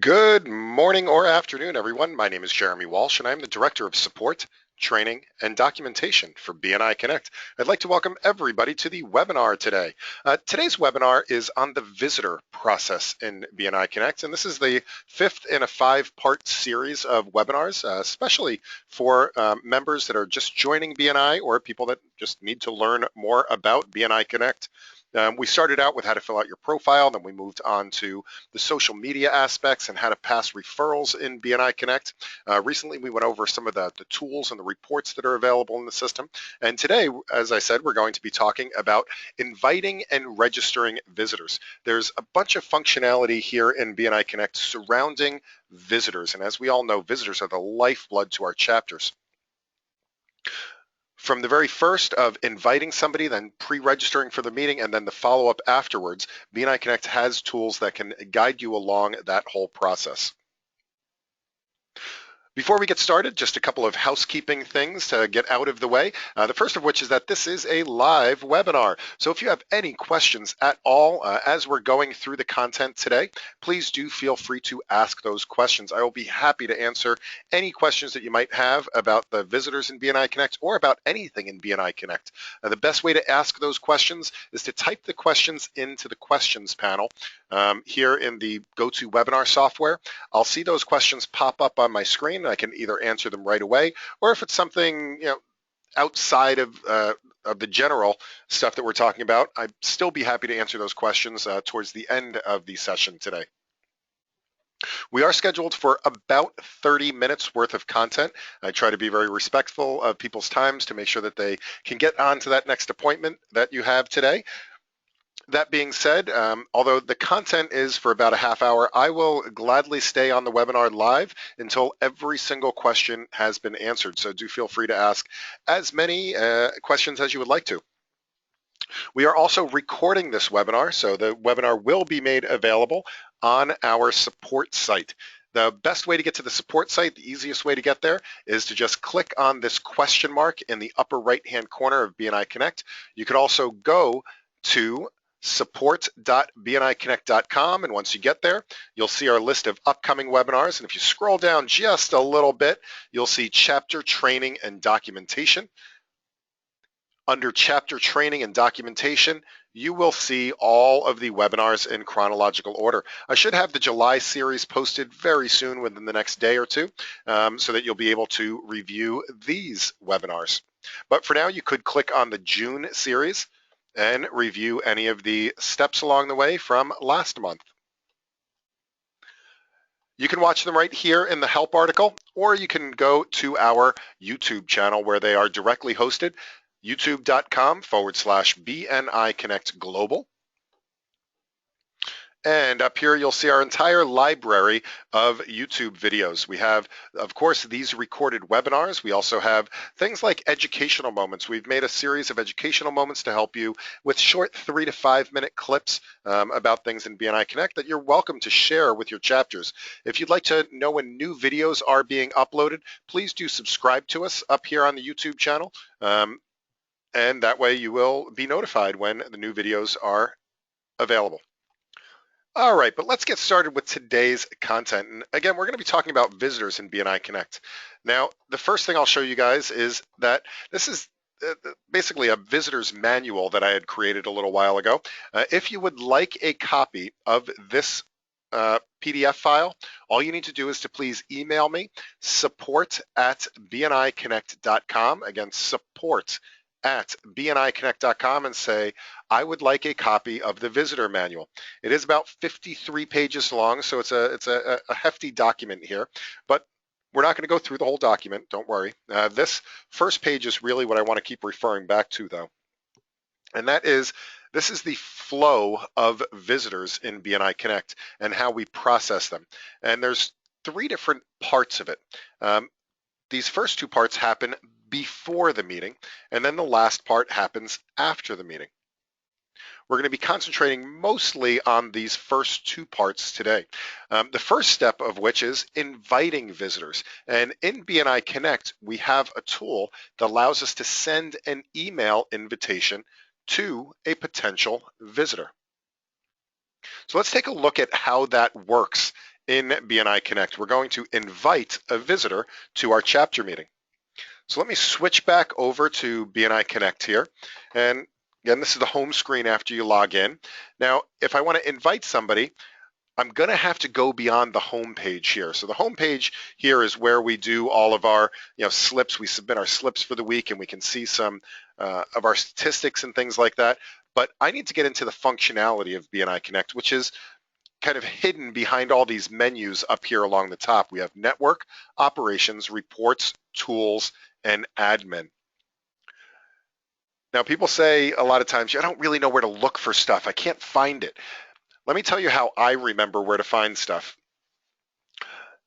Good morning or afternoon, everyone. My name is Jeremy Walsh, and I'm the Director of Support, Training, and Documentation for BNI Connect. I'd like to welcome everybody to the webinar today. Today's webinar is on the visitor process in BNI Connect, and this is the fifth in a five-part series of webinars, especially for members that are just joining BNI or people that just need to learn more about BNI Connect. We started out with how to fill out your profile, then we moved on to the social media aspects and how to pass referrals in BNI Connect. Recently, we went over some of the tools and the reports that are available in the system. And today, as I said, we're going to be talking about inviting and registering visitors. There's a bunch of functionality here in BNI Connect surrounding visitors. And as we all know, visitors are the lifeblood to our chapters. From the very first of inviting somebody, then pre-registering for the meeting, and then the follow-up afterwards, BNI Connect has tools that can guide you along that whole process. Before we get started, just a couple of housekeeping things to get out of the way. The first of which is that this is a live webinar. So if you have any questions at all as we're going through the content today, please do feel free to ask those questions. I will be happy to answer any questions that you might have about the visitors in BNI Connect or about anything in BNI Connect. The best way to ask those questions is to type the questions into the questions panel here in the GoToWebinar software. I'll see those questions pop up on my screen. I can either answer them right away, or if it's something outside of the general stuff that we're talking about, I'd still be happy to answer those questions towards the end of the session today. We are scheduled for about 30 minutes worth of content. I try to be very respectful of people's times to make sure that they can get on to that next appointment that you have today. That being said, although the content is for about a half hour, I will gladly stay on the webinar live until every single question has been answered. So do feel free to ask as many questions as you would like to. We are also recording this webinar, so the webinar will be made available on our support site. The best way to get to the support site, the easiest way to get there, is to just click on this question mark in the upper right-hand corner of BNI Connect. You could also go to support.bniconnect.com, and once you get there, you'll see our list of upcoming webinars, and if you scroll down just a little bit, you'll see chapter training and documentation. Under chapter training and documentation, you will see all of the webinars in chronological order. I should have the July series posted very soon within the next day or two so that you'll be able to review these webinars. But for now, you could click on the June series and review any of the steps along the way from last month. You can watch them right here in the help article, or you can go to our YouTube channel where they are directly hosted, youtube.com/BNI Connect Global. And up here, you'll see our entire library of YouTube videos. We have, of course, these recorded webinars. We also have things like educational moments. We've made a series of educational moments to help you with short 3 to 5 minute clips about things in BNI Connect that you're welcome to share with your chapters. If you'd like to know when new videos are being uploaded, please do subscribe to us up here on the YouTube channel. And that way you will be notified when the new videos are available. All right, but let's get started with today's content. And again, we're going to be talking about visitors in BNI Connect. Now, the first thing I'll show you guys is that this is basically a visitor's manual that I had created a little while ago. If you would like a copy of this PDF file, all you need to do is to please email me, support@bniconnect.com. Again, support@bniconnect.com, and say, I would like a copy of the visitor manual. It is about 53 pages long, so it's a hefty document here, but we're not going to go through the whole document, don't worry. This first page is really what I want to keep referring back to, though, and that is, this is the flow of visitors in BNI Connect and how we process them. And there's 3 different parts of it. These first 2 parts happen before the meeting, and then the last part happens after the meeting. We're going to be concentrating mostly on these first 2 parts today. The first step of which is inviting visitors. And in BNI Connect, we have a tool that allows us to send an email invitation to a potential visitor. So let's take a look at how that works in BNI Connect, we're going to invite a visitor to our chapter meeting. So let me switch back over to BNI Connect here. And again, this is the home screen after you log in. Now, if I want to invite somebody, I'm going to have to go beyond the home page here. So the home page here is where we do all of our slips. We submit our slips for the week, and we can see some of our statistics and things like that. But I need to get into the functionality of BNI Connect, which is kind of hidden behind all these menus up here along the top. We have network, operations, reports, tools, and admin. Now, people say a lot of times, I don't really know where to look for stuff. I can't find it. Let me tell you how I remember where to find stuff.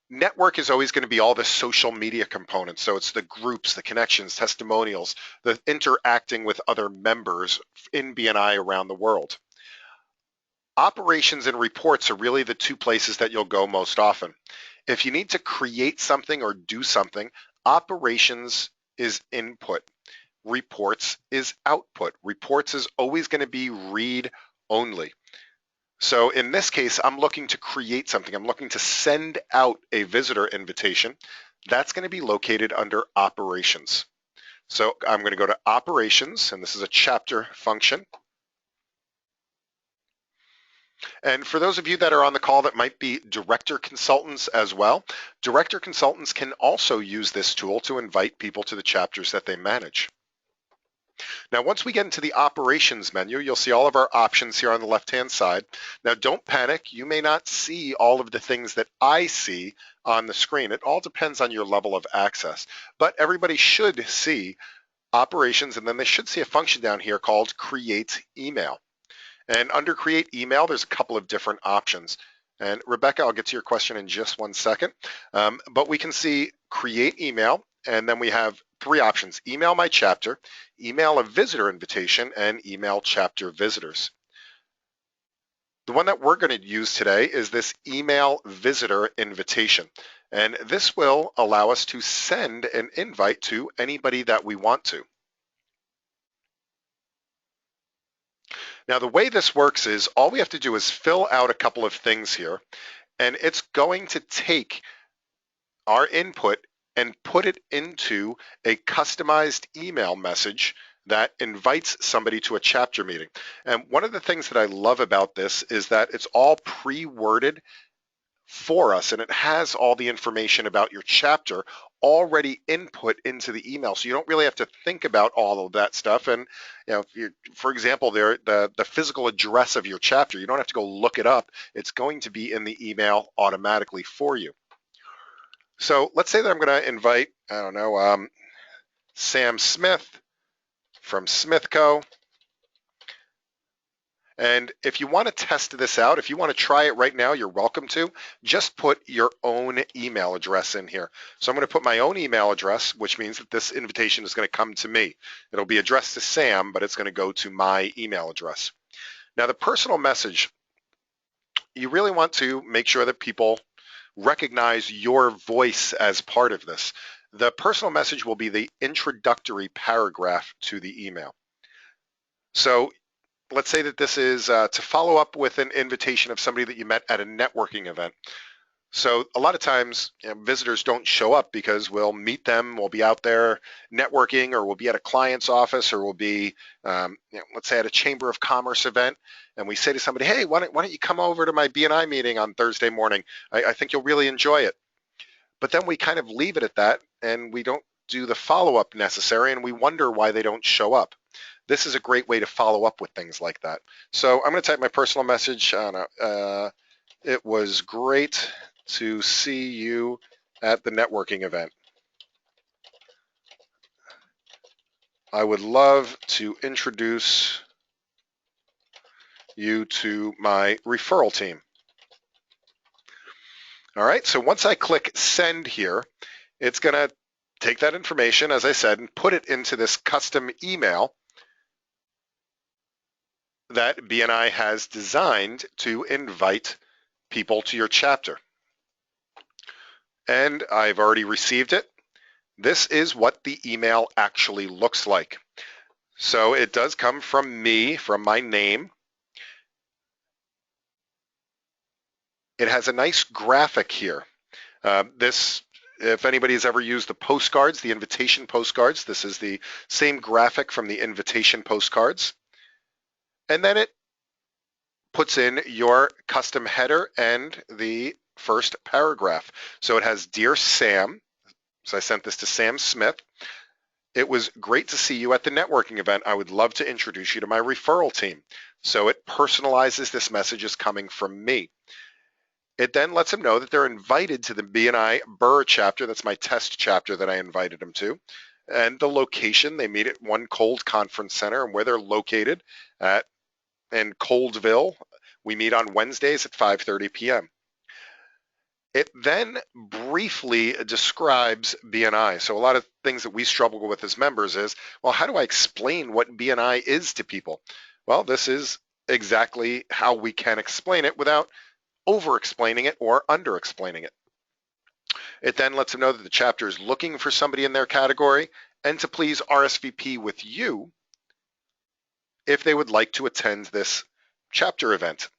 Network is always going to be all the social media components. So it's the groups, the connections, testimonials, the interacting with other members in BNI around the world. Operations and reports are really the two places that you'll go most often. If you need to create something or do something, operations is input. Reports is output. Reports is always going to be read only. So in this case, I'm looking to create something. I'm looking to send out a visitor invitation. That's going to be located under operations. So I'm going to go to operations, and this is a chapter function. And for those of you that are on the call that might be director consultants as well, director consultants can also use this tool to invite people to the chapters that they manage. Now, once we get into the operations menu, you'll see all of our options here on the left-hand side. Now, don't panic. You may not see all of the things that I see on the screen. It all depends on your level of access. But everybody should see operations, and then they should see a function down here called create email. And under create email, there's a couple of different options. And Rebecca, I'll get to your question in just one second. But we can see create email, and then we have three options: email my chapter, email a visitor invitation, and email chapter visitors. The one that we're going to use today is this email visitor invitation. And this will allow us to send an invite to anybody that we want to. Now, the way this works is all we have to do is fill out a couple of things here, and it's going to take our input and put it into a customized email message that invites somebody to a chapter meeting. And one of the things that I love about this is that it's all pre-worded for us, and it has all the information about your chapter already input into the email, so you don't really have to think about all of that stuff. And if you, for example, the physical address of your chapter, you don't have to go look it up. It's going to be in the email automatically for you. So let's say that I'm going to invite, I don't know, Sam Smith from Smithco. And if you want to test this out, if you want to try it right now, you're welcome to. Just put your own email address in here. So I'm going to put my own email address, which means that this invitation is going to come to me. It'll be addressed to Sam, but it's going to go to my email address. Now, the personal message, you really want to make sure that people recognize your voice as part of this. The personal message will be the introductory paragraph to the email. So let's say that this is to follow up with an invitation of somebody that you met at a networking event. So a lot of times visitors don't show up because we'll meet them, we'll be out there networking, or we'll be at a client's office, or we'll be, let's say at a Chamber of Commerce event, and we say to somebody, hey, why don't you come over to my BNI meeting on Thursday morning? I think you'll really enjoy it. But then we kind of leave it at that, and we don't do the follow-up necessary, and we wonder why they don't show up. This is a great way to follow up with things like that. So I'm going to type my personal message. It was great to see you at the networking event. I would love to introduce you to my referral team. All right, so once I click send here, it's going to take that information, as I said, and put it into this custom email that BNI has designed to invite people to your chapter. And I've already received it. This is what the email actually looks like. So it does come from me, from my name. it has a nice graphic here. If anybody has ever used the postcards, the invitation postcards, this is the same graphic from the invitation postcards. And then it puts in your custom header and the first paragraph. So it has Dear Sam. So I sent this to Sam Smith. It was great to see you at the networking event. I would love to introduce you to my referral team. So it personalizes this message as coming from me. It then lets them know that they're invited to the BNI Burr chapter. That's my test chapter that I invited them to. And the location, they meet at One Cold Conference Center, and where they're located in Coldville. We meet on Wednesdays at 5:30 p.m. It then briefly describes BNI. So a lot of things that we struggle with as members is, well, how do I explain what BNI is to people? Well, this is exactly how we can explain it without over-explaining it or under-explaining it. It then lets them know that the chapter is looking for somebody in their category and to please RSVP with you if they would like to attend this chapter event.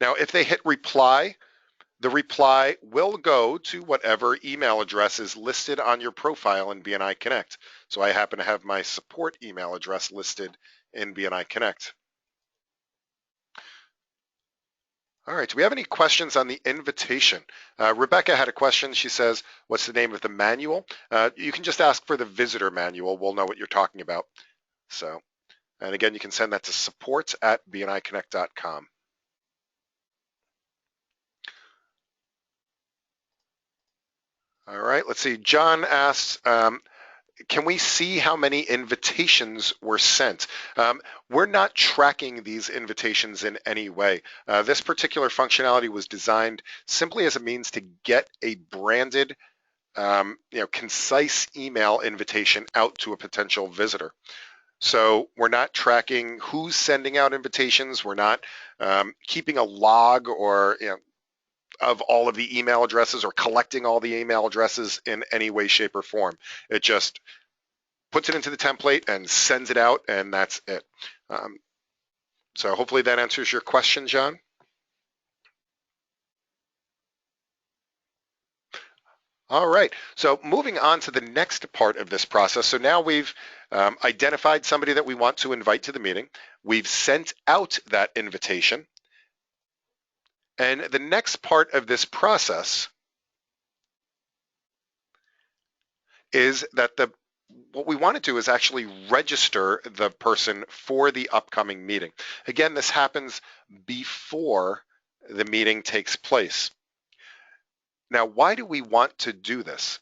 Now, if they hit reply, the reply will go to whatever email address is listed on your profile in BNI Connect. So I happen to have my support email address listed in BNI Connect. All right, do we have any questions on the invitation? Rebecca had a question. She says, what's the name of the manual? You can just ask for the visitor manual. We'll know what you're talking about. So, and again, you can send that to support@bniconnect.com. All right, let's see. John asks, can we see how many invitations were sent? We're not tracking these invitations in any way. This particular functionality was designed simply as a means to get a branded, concise email invitation out to a potential visitor. So we're not tracking who's sending out invitations. We're not keeping a log or of all of the email addresses or collecting all the email addresses in any way, shape, or form. It just puts it into the template and sends it out, and that's it. So hopefully that answers your question, John. All right, so moving on to the next part of this process. So now we've identified somebody that we want to invite to the meeting. We've sent out that invitation. And the next part of this process is that what we want to do is actually register the person for the upcoming meeting. Again, this happens before the meeting takes place. Now, why do we want to do this?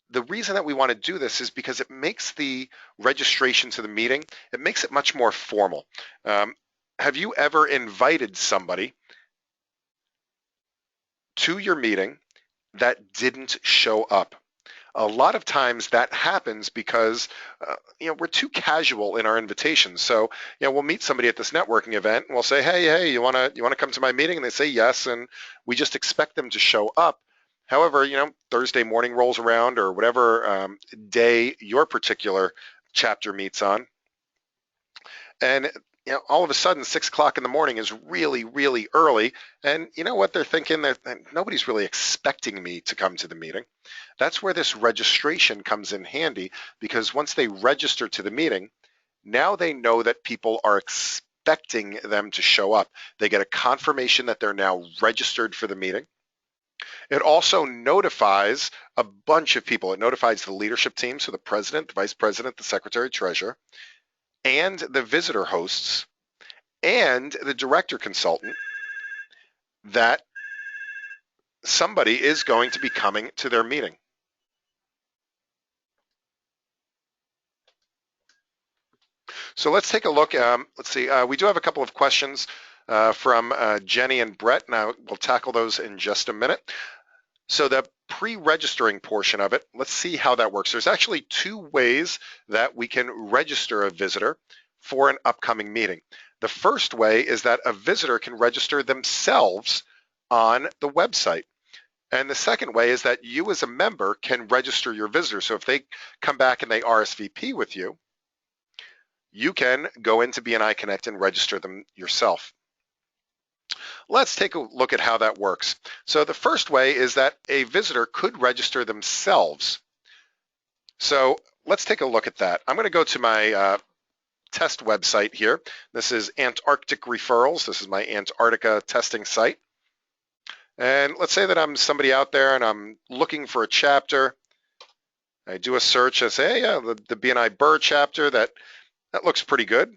The reason that we want to do this is because it makes the registration to the meeting, it makes it much more formal. Have you ever invited somebody to your meeting that didn't show up? A lot of times that happens because we're too casual in our invitations. So we'll meet somebody at this networking event and we'll say, hey, you want to come to my meeting? And they say yes, and we just expect them to show up. However, Thursday morning rolls around or whatever day your particular chapter meets on, and all of a sudden 6 o'clock in the morning is really, really early, and you know what they're thinking? Nobody's really expecting me to come to the meeting. That's where this registration comes in handy, because once they register to the meeting, now they know that people are expecting them to show up. They get a confirmation that they're now registered for the meeting. It also notifies a bunch of people. It notifies the leadership team, so the president, the vice president, the secretary, treasurer, and the visitor hosts, and the director consultant that somebody is going to be coming to their meeting. So let's take a look. Let's see. We do have a couple of questions from Jenny and Brett. Now we'll tackle those in just a minute. So the pre-registering portion of it, let's see how that works. There's actually 2 ways that we can register a visitor for an upcoming meeting. The first way is that a visitor can register themselves on the website. And the second way is that you as a member can register your visitor. So if they come back and they RSVP with you, you can go into BNI Connect and register them yourself. let's take a look at how that works. So the first way is that a visitor could register themselves. So let's take a look at that. I'm going to go to my test website here. This is Antarctic Referrals. This is my Antarctica testing site. And let's say that I'm somebody out there and I'm looking for a chapter. I do a search. I say, hey, yeah, the BNI Burr chapter, that looks pretty good.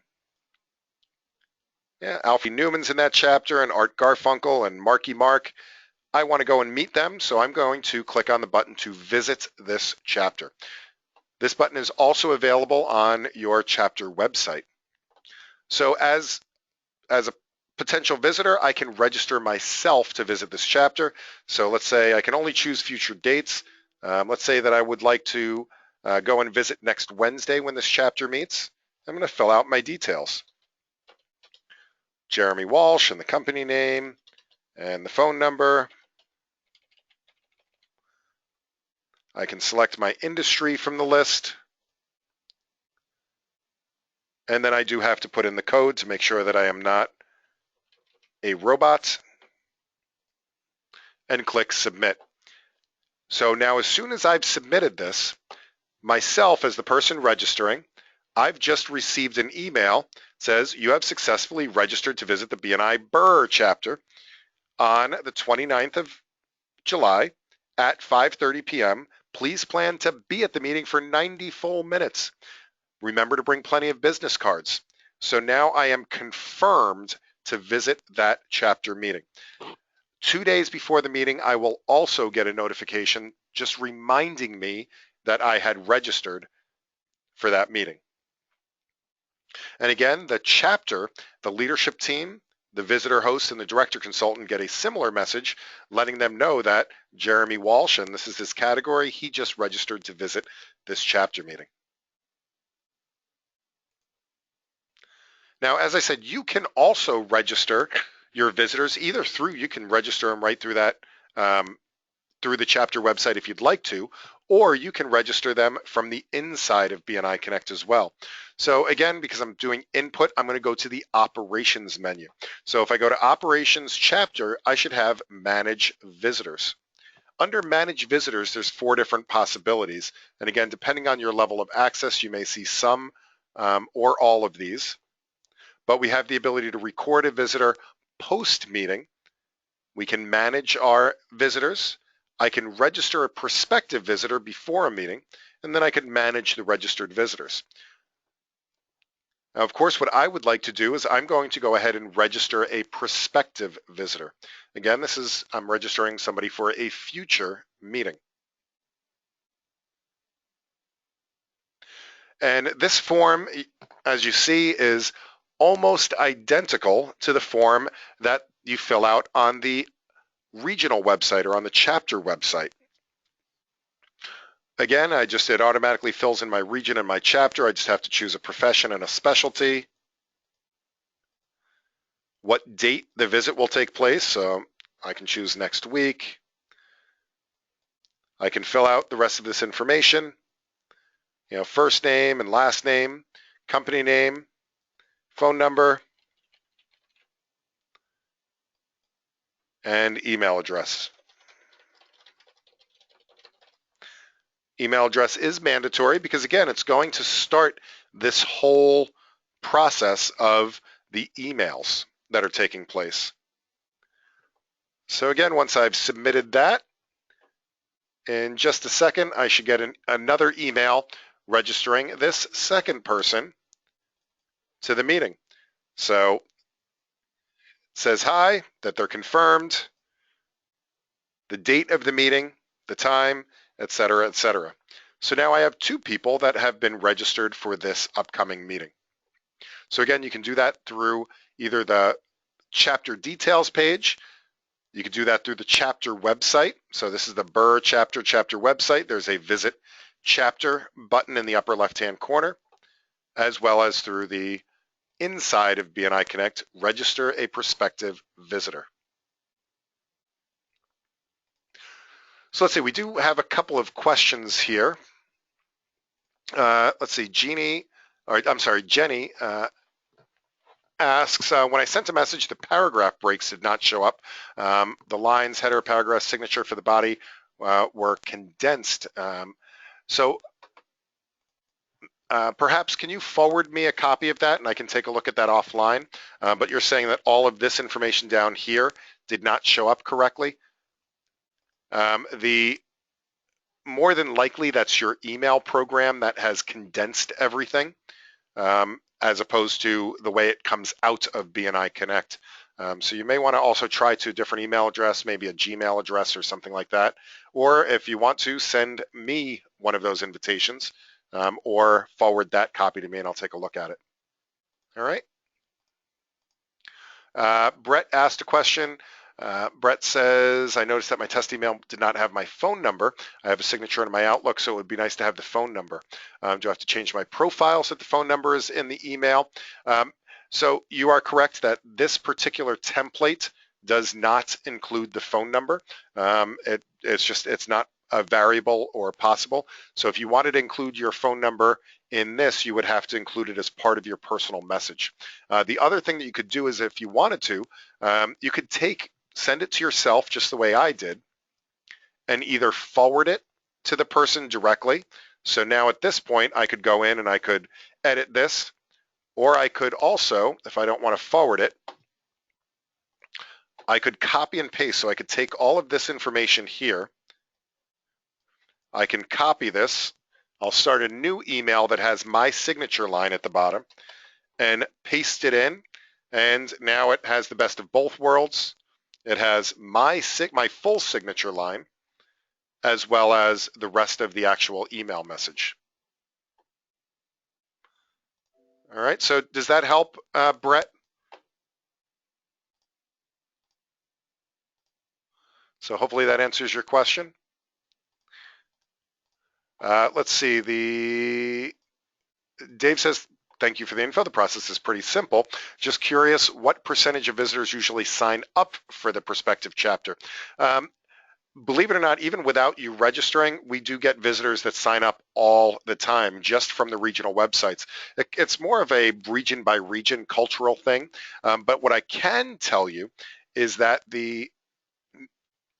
Yeah, Alfie Newman's in that chapter, and Art Garfunkel and Marky Mark. I want to go and meet them, so I'm going to click on the button to visit this chapter. This button is also available on your chapter website. So as a potential visitor, I can register myself to visit this chapter. So let's say I can only choose future dates. Let's say that I would like to go and visit next Wednesday when this chapter meets. I'm going to fill out my details. Jeremy Walsh and the company name and the phone number. I can select my industry from the list. And then I do have to put in the code to make sure that I am not a robot, and click submit. So now as soon as I've submitted this, myself as the person registering, I've just received an email that says you have successfully registered to visit the BNI Burr chapter on the 29th of July at 5:30 p.m. Please plan to be at the meeting for 90 full minutes. Remember to bring plenty of business cards. So now I am confirmed to visit that chapter meeting. 2 days before the meeting, I will also get a notification just reminding me that I had registered for that meeting. And again, the chapter, the leadership team, the visitor host, and the director consultant get a similar message letting them know that Jeremy Walsh, and this is his category, he just registered to visit this chapter meeting. Now, as I said, you can also register your visitors either through, you can register them right through that, through the chapter website if you'd like to, or you can register them from the inside of BNI Connect as well. So again, because I'm doing input, I'm going to go to the operations menu. So if I go to operations chapter, I should have manage visitors. Under manage visitors, there's 4 different possibilities. And again, depending on your level of access, you may see some or all of these. But we have the ability to record a visitor post-meeting. We can manage our visitors. I can register a prospective visitor before a meeting, and then I can manage the registered visitors. Now, of course, what I would like to do is I'm going to go ahead and register a prospective visitor. Again, I'm registering somebody for a future meeting. And this form, as you see, is almost identical to the form that you fill out on the regional website or on the chapter website. Again, it automatically fills in my region and my chapter. I just have to choose a profession and a specialty. What date the visit will take place, so I can choose next week. I can fill out the rest of this information, first name and last name, company name, phone number, and email address. Email address is mandatory because, again, it's going to start this whole process of the emails that are taking place. So again, once I've submitted that, in just a second, I should get another email registering this second person to the meeting. So it says hi, that they're confirmed, the date of the meeting, the time, etc., etc. So now I have 2 people that have been registered for this upcoming meeting. So again, you can do that through either the chapter details page. You can do that through the chapter website. So this is the Burr chapter website. There's a visit chapter button in the upper left-hand corner, as well as through the inside of BNI Connect, register a prospective visitor. So let's see, we do have a couple of questions here. Let's see, Jenny asks, when I sent a message, the paragraph breaks did not show up. The lines, header, paragraph, signature for the body were condensed. So perhaps can you forward me a copy of that and I can take a look at that offline? But you're saying that all of this information down here did not show up correctly. The more than likely that's your email program that has condensed everything, as opposed to the way it comes out of BNI Connect. So you may want to also try to a different email address, maybe a Gmail address or something like that. Or if you want to, send me one of those invitations, or forward that copy to me and I'll take a look at it. All right. Brett asked a question. Brett says, I noticed that my test email did not have my phone number. I have a signature in my Outlook, so it would be nice to have the phone number. Do I have to change my profile so that the phone number is in the email? So you are correct that this particular template does not include the phone number. It's not a variable or possible. So if you wanted to include your phone number in this, you would have to include it as part of your personal message. The other thing that you could do is if you wanted to, you could send it to yourself just the way I did and either forward it to the person directly. So now at this point, I could go in and I could edit this, or I could also, if I don't want to forward it, I could copy and paste. So I could take all of this information here. I can copy this. I'll start a new email that has my signature line at the bottom and paste it in. And now it has the best of both worlds. It has my full signature line as well as the rest of the actual email message. All right, so does that help, Brett? So hopefully that answers your question. Let's see, Dave says, thank you for the info. The process is pretty simple. Just curious, what percentage of visitors usually sign up for the prospective chapter? Believe it or not, even without you registering, we do get visitors that sign up all the time just from the regional websites. It's more of a region by region cultural thing. But what I can tell you is that the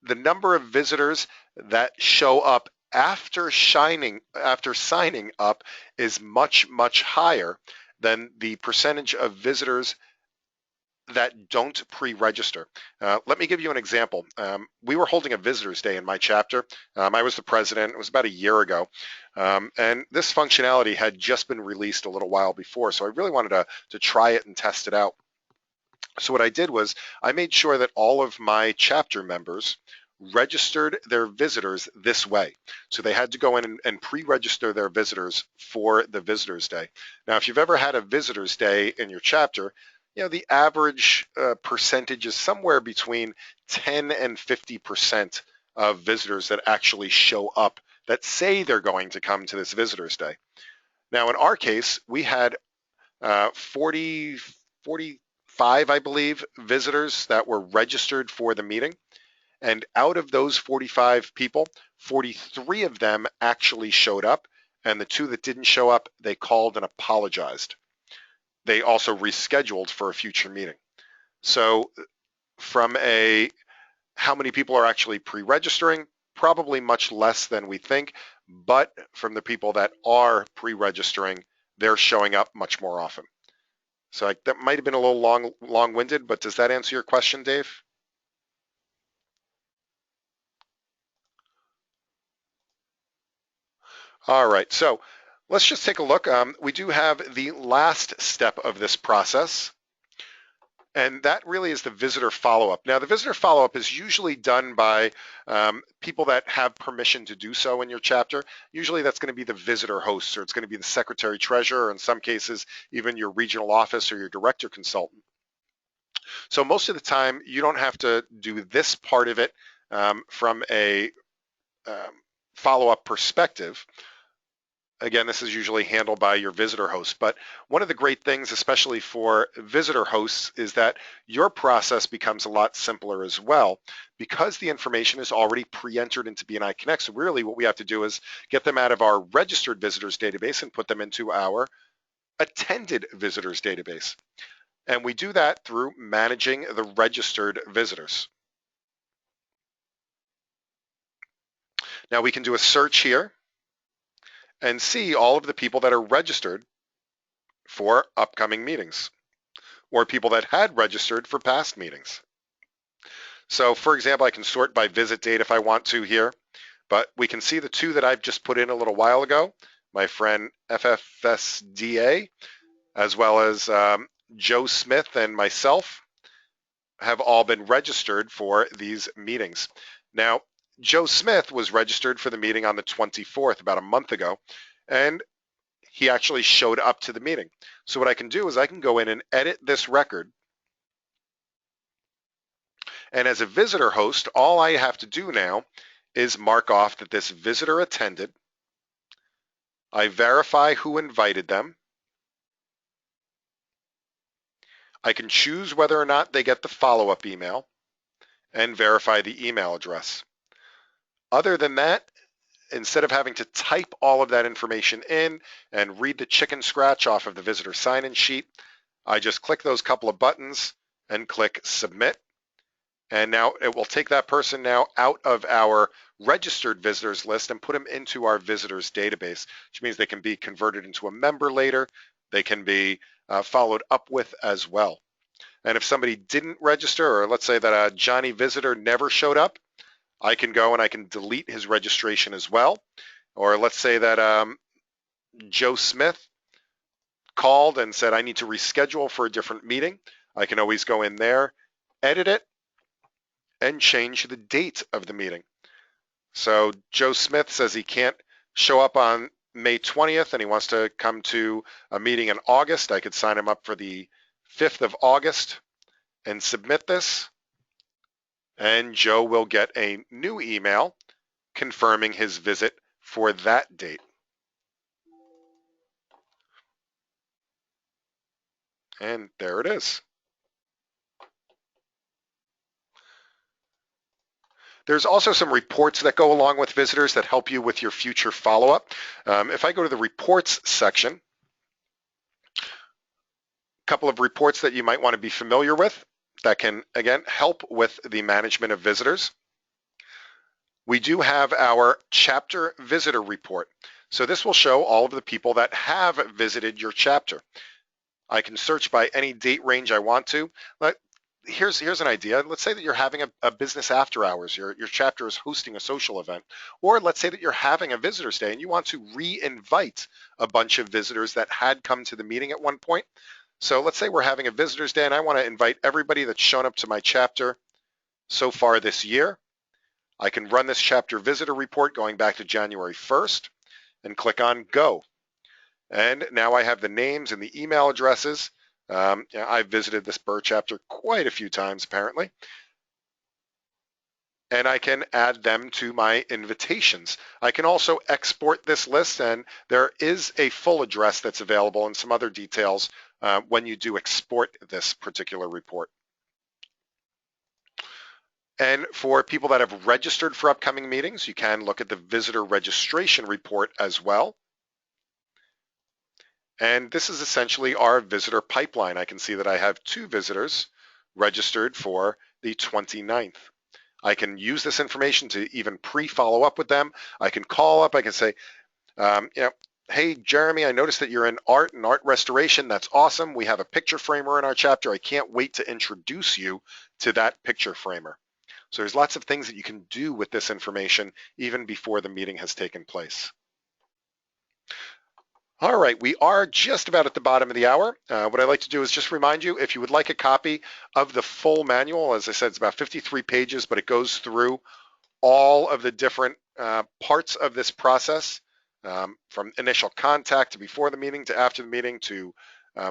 number of visitors that show up after signing up is much, much higher than the percentage of visitors that don't pre-register. Let me give you an example. We were holding a visitors day in my chapter. I was the president. It was about a year ago. And this functionality had just been released a little while before, so I really wanted to try it and test it out. So what I did was I made sure that all of my chapter members registered their visitors this way. So they had to go in and pre-register their visitors for the Visitors Day. Now, if you've ever had a Visitors Day in your chapter, the average percentage is somewhere between 10 and 50% of visitors that actually show up that say they're going to come to this Visitors Day. Now, in our case, we had 45, I believe, visitors that were registered for the meeting. And out of those 45 people, 43 of them actually showed up. And the 2 that didn't show up, they called and apologized. They also rescheduled for a future meeting. So from how many people are actually pre-registering, probably much less than we think. But from the people that are pre-registering, they're showing up much more often. So that might have been a little long-winded, but does that answer your question, Dave? All right, so let's just take a look. We do have the last step of this process, and that really is the visitor follow-up. Now, the visitor follow-up is usually done by people that have permission to do so in your chapter. Usually that's going to be the visitor hosts, or it's going to be the secretary treasurer, or in some cases, even your regional office or your director consultant. So most of the time, you don't have to do this part of it from a follow-up perspective. Again, this is usually handled by your visitor host, but one of the great things, especially for visitor hosts, is that your process becomes a lot simpler as well because the information is already pre-entered into BNI Connect. So really what we have to do is get them out of our registered visitors database and put them into our attended visitors database. And we do that through managing the registered visitors. Now we can do a search here and see all of the people that are registered for upcoming meetings or people that had registered for past meetings. So for example, I can sort by visit date if I want to here, but we can see the two that I've just put in a little while ago, my friend FFSDA, as well as Joe Smith and myself have all been registered for these meetings. Now, Joe Smith was registered for the meeting on the 24th, about a month ago, and he actually showed up to the meeting. So what I can do is I can go in and edit this record. And as a visitor host, all I have to do now is mark off that this visitor attended. I verify who invited them. I can choose whether or not they get the follow-up email and verify the email address. Other than that, instead of having to type all of that information in and read the chicken scratch off of the visitor sign-in sheet, I just click those couple of buttons and click submit. And now it will take that person now out of our registered visitors list and put them into our visitors database, which means they can be converted into a member later. They can be followed up with as well. And if somebody didn't register, or let's say that a Johnny visitor never showed up, I can go and I can delete his registration as well. Or let's say that Joe Smith called and said, I need to reschedule for a different meeting. I can always go in there, edit it, and change the date of the meeting. So Joe Smith says he can't show up on May 20th and he wants to come to a meeting in August. I could sign him up for the 5th of August and submit this. And Joe will get a new email confirming his visit for that date. And there it is. There's also some reports that go along with visitors that help you with your future follow-up. If I go to the reports section, a couple of reports that you might want to be familiar with that can, again, help with the management of visitors. We do have our chapter visitor report. So this will show all of the people that have visited your chapter. I can search by any date range I want to. Here's an idea. Let's say that you're having a business after hours. Your chapter is hosting a social event. Or let's say that you're having a visitor's day and you want to re-invite a bunch of visitors that had come to the meeting at one point. So let's say we're having a visitor's day and I want to invite everybody that's shown up to my chapter so far this year. I can run this chapter visitor report going back to January 1st and click on Go. And now I have the names and the email addresses. I've visited this Burr chapter quite a few times apparently. And I can add them to my invitations. I can also export this list, and there is a full address that's available and some other details when you do export this particular report. And for people that have registered for upcoming meetings, you can look at the visitor registration report as well. And this is essentially our visitor pipeline. I can see that I have 2 visitors registered for the 29th. I can use this information to even pre-follow up with them. I can call up, I can say, hey, Jeremy, I noticed that you're in art and art restoration. That's awesome. We have a picture framer in our chapter. I can't wait to introduce you to that picture framer. So there's lots of things that you can do with this information even before the meeting has taken place. All right, we are just about at the bottom of the hour. What I'd like to do is just remind you, if you would like a copy of the full manual, as I said, it's about 53 pages, but it goes through all of the different parts of this process, from initial contact to before the meeting to after the meeting to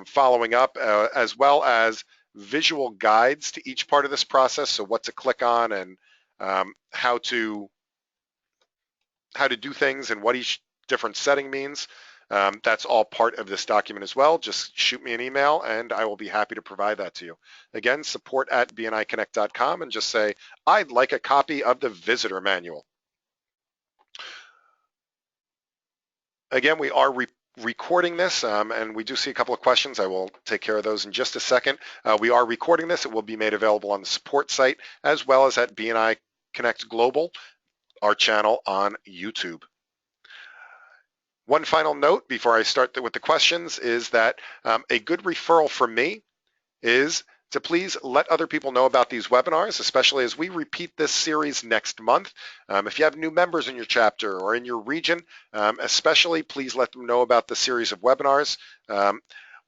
following up, as well as visual guides to each part of this process, so what to click on and how to do things and what each different setting means. That's all part of this document as well. Just shoot me an email and I will be happy to provide that to you. Again, support@bniconnect.com and just say, I'd like a copy of the visitor manual. Again, we are recording this, and we do see a couple of questions. I will take care of those in just a second. We are recording this. It will be made available on the support site as well as at BNI Connect Global, our channel on YouTube. One final note before I start with the questions is that a good referral from me is to please let other people know about these webinars, especially as we repeat this series next month. If you have new members in your chapter or in your region, especially please let them know about the series of webinars.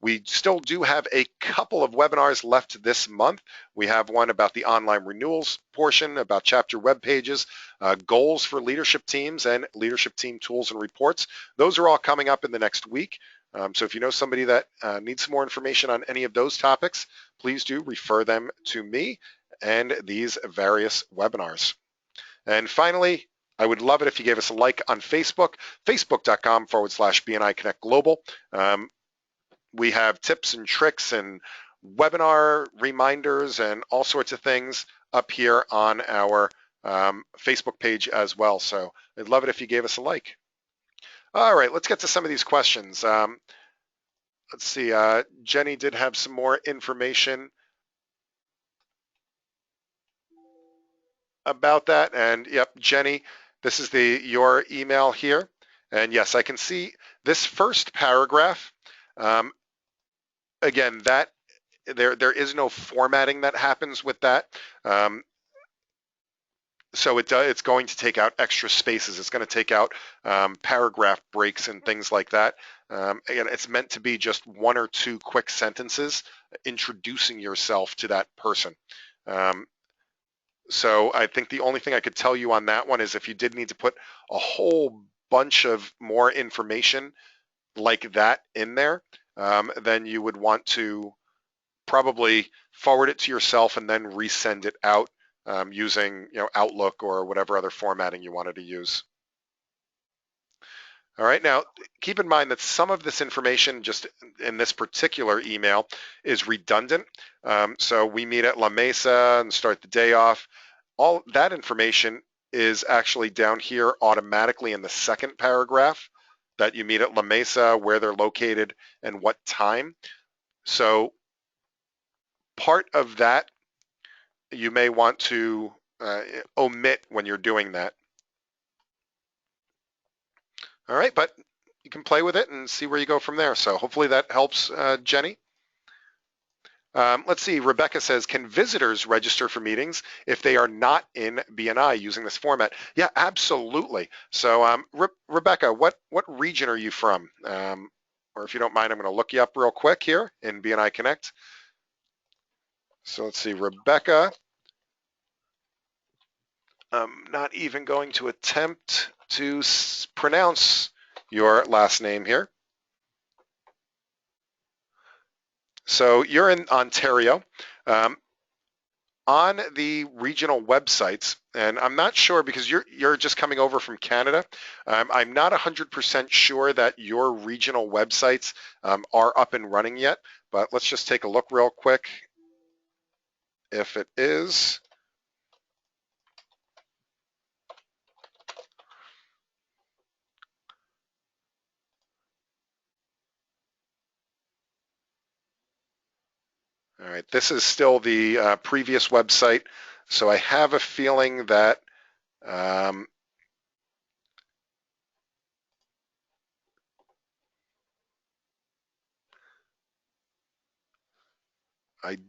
We still do have a couple of webinars left this month. We have one about the online renewals portion, about chapter web pages, goals for leadership teams, and leadership team tools and reports. Those are all coming up in the next week. So if you know somebody that needs some more information on any of those topics, please do refer them to me and these various webinars. And finally, I would love it if you gave us a like on Facebook, facebook.com/BNI Connect Global. We have tips and tricks and webinar reminders and all sorts of things up here on our Facebook page as well. So I'd love it if you gave us a like. All right, let's get to some of these questions. Let's see, Jenny did have some more information about that. And yep, Jenny, this is your email here. And yes, I can see this first paragraph. Again, that there is no formatting that happens with that. So it's going to take out extra spaces. It's going to take out paragraph breaks and things like that. Again, it's meant to be just one or two quick sentences introducing yourself to that person. So I think the only thing I could tell you on that one is if you did need to put a whole bunch of more information like that in there, then you would want to probably forward it to yourself and then resend it out using Outlook or whatever other formatting you wanted to use. All right, now keep in mind that some of this information just in this particular email is redundant. So we meet at La Mesa and start the day off. All that information is actually down here automatically in the second paragraph, that you meet at La Mesa, where they're located, and what time. So part of that you may want to omit when you're doing that. All right, but you can play with it and see where you go from there. So hopefully that helps, Jenny. Let's see, Rebecca says, can visitors register for meetings if they are not in BNI using this format? Yeah, absolutely. So Rebecca, what region are you from? Or if you don't mind, I'm going to look you up real quick here in BNI Connect. So let's see, Rebecca. I'm not even going to attempt to pronounce your last name here. So you're in Ontario. On the regional websites, and I'm not sure because you're just coming over from Canada. I'm not 100% sure that your regional websites are up and running yet, but let's just take a look real quick if it is. All right, this is still the previous website, so I have a feeling that I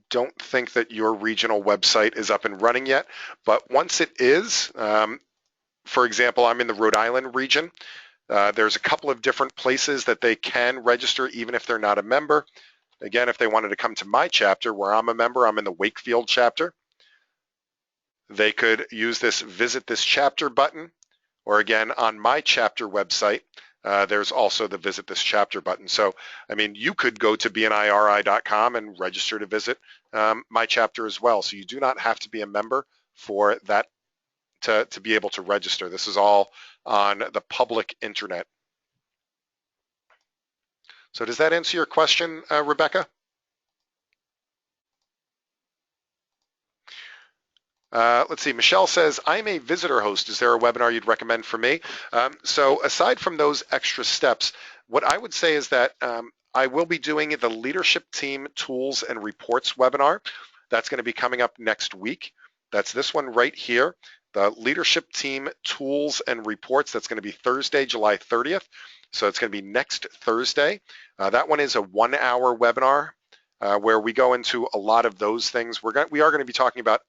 don't think that your regional website is up and running yet, but once it is, for example, I'm in the Rhode Island region. There's a couple of different places that they can register even if they're not a member. Again, if they wanted to come to my chapter where I'm a member, I'm in the Wakefield chapter. They could use this visit this chapter button, or again, on my chapter website, there's also the visit this chapter button. So, I mean, you could go to bniri.com and register to visit my chapter as well. So you do not have to be a member for that to be able to register. This is all on the public internet. So does that answer your question, Rebecca? Let's see. Michelle says, I'm a visitor host. Is there a webinar you'd recommend for me? So aside from those extra steps, what I would say is that I will be doing the Leadership Team Tools and Reports webinar. That's going to be coming up next week. That's this one right here. The Leadership Team Tools and Reports. That's going to be Thursday, July 30th. So it's going to be next Thursday. That one is a 1-hour webinar where we go into a lot of those things. We are going to be talking about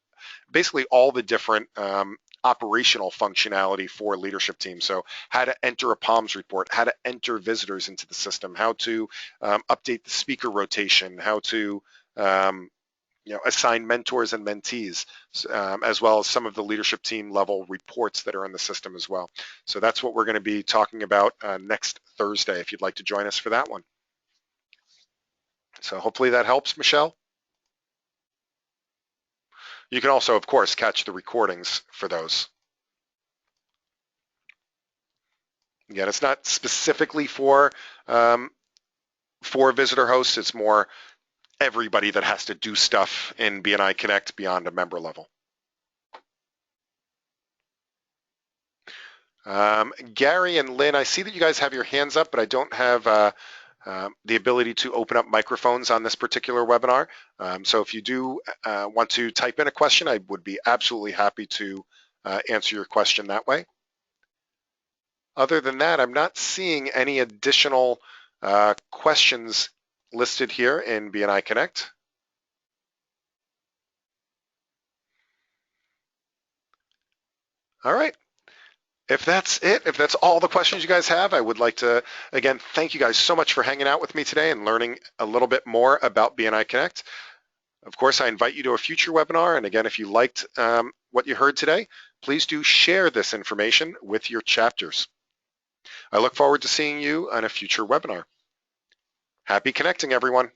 basically all the different operational functionality for leadership teams. So how to enter a POMS report, how to enter visitors into the system, how to update the speaker rotation, how to assign mentors and mentees, as well as some of the leadership team level reports that are in the system as well. So that's what we're going to be talking about next Thursday, if you'd like to join us for that one. So hopefully that helps, Michelle. You can also, of course, catch the recordings for those. Again, it's not specifically for visitor hosts. It's more everybody that has to do stuff in BNI Connect beyond a member level. Gary and Lynn, I see that you guys have your hands up, but I don't have the ability to open up microphones on this particular webinar. So if you do want to type in a question, I would be absolutely happy to answer your question that way. Other than that, I'm not seeing any additional questions listed here in BNI Connect. All right. If that's it, if that's all the questions you guys have, I would like to, again, thank you guys so much for hanging out with me today and learning a little bit more about BNI Connect. Of course, I invite you to a future webinar. And again, if you liked what you heard today, please do share this information with your chapters. I look forward to seeing you on a future webinar. Happy connecting, everyone.